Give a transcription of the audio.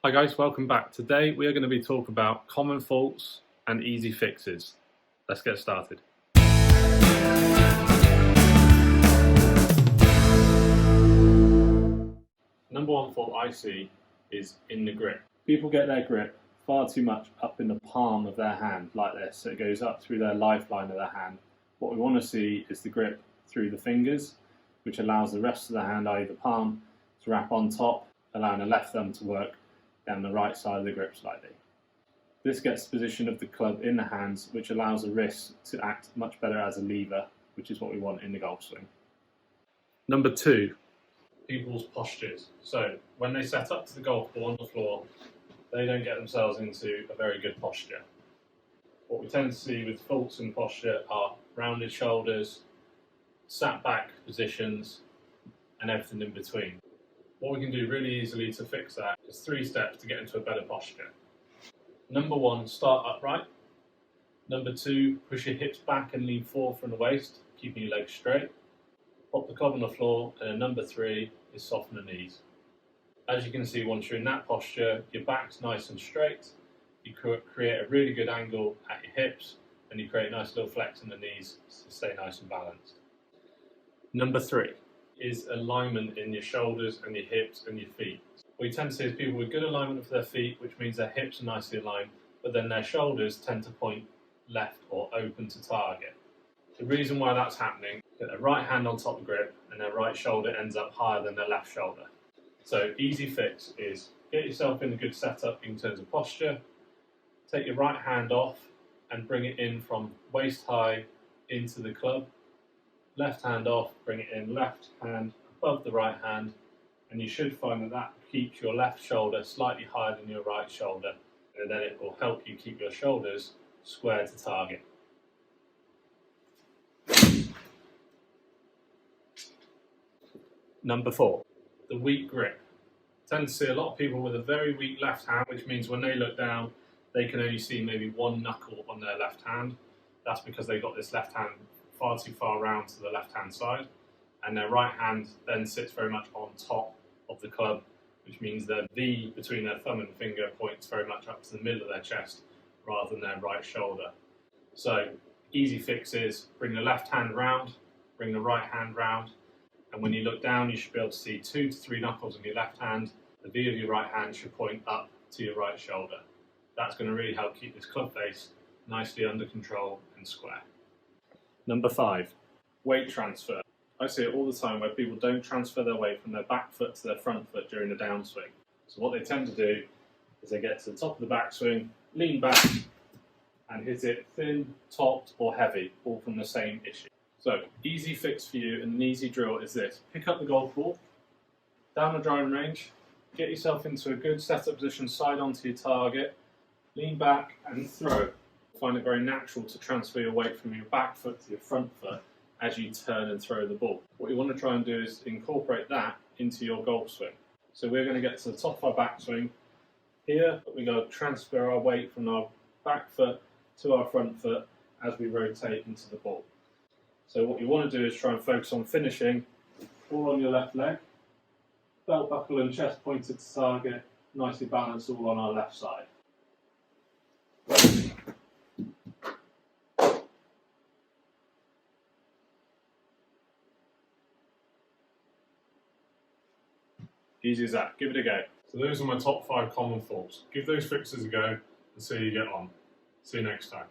Hi guys, welcome back. Today we are going to be talking about common faults and easy fixes. Let's get started. Number one fault I see is in the grip. People get their grip far too much up in the palm of their hand like this, so it goes up through their lifeline of their hand. What we want to see is the grip through the fingers, which allows the rest of the hand, i.e. the palm, to wrap on top, allowing the left thumb to work down the right side of the grip slightly. This gets the position of the club in the hands, which allows the wrist to act much better as a lever, which is what we want in the golf swing. Number two, people's postures. So when they set up to the golf ball on the floor, they don't get themselves into a very good posture. What we tend to see with faults in posture are rounded shoulders, sat back positions, and everything in between. What we can do really easily to fix that is 3 steps to get into a better posture. Number 1, start upright. Number 2, push your hips back and lean forward from the waist, keeping your legs straight. Pop the club on the floor, and then number 3 is soften the knees. As you can see, once you're in that posture, your back's nice and straight, you create a really good angle at your hips, and you create a nice little flex in the knees to stay nice and balanced. Number 3 is alignment in your shoulders and your hips and your feet. What you tend to see is people with good alignment of their feet, which means their hips are nicely aligned, but then their shoulders tend to point left or open to target. The reason why that's happening is that their right hand on top of the grip and their right shoulder ends up higher than their left shoulder. So easy fix is get yourself in a good setup in terms of posture, take your right hand off and bring it in from waist high into the club. Left hand off, bring it in, left hand above the right hand, and you should find that that keeps your left shoulder slightly higher than your right shoulder, and then it will help you keep your shoulders square to target. Number 4, the weak grip. I tend to see a lot of people with a very weak left hand, which means when they look down, they can only see maybe one knuckle on their left hand. That's because they've got this left hand far too far round to the left hand side, and their right hand then sits very much on top of the club, which means their V between their thumb and finger points very much up to the middle of their chest rather than their right shoulder. So easy fix is bring the left hand round, bring the right hand round, and when you look down you should be able to see 2 to 3 knuckles in your left hand. The V of your right hand should point up to your right shoulder. That's going to really help keep this club face nicely under control and square. Number 5, weight transfer. I see it all the time where people don't transfer their weight from their back foot to their front foot during the downswing. So what they tend to do is they get to the top of the backswing, lean back, and hit it thin, topped, or heavy, all from the same issue. So, easy fix for you and an easy drill is this. Pick up the golf ball, down the driving range, get yourself into a good setup position, side onto your target, lean back and throw. Find it very natural to transfer your weight from your back foot to your front foot as you turn and throw the ball. What you want to try and do is incorporate that into your golf swing. So we're going to get to the top of our backswing. Here we're going to transfer our weight from our back foot to our front foot as we rotate into the ball. So what you want to do is try and focus on finishing all on your left leg, belt buckle and chest pointed to target, nicely balanced all on our left side. Easy as that. Give it a go. So those are my top 5 common faults. Give those fixes a go and see how you get on. See you next time.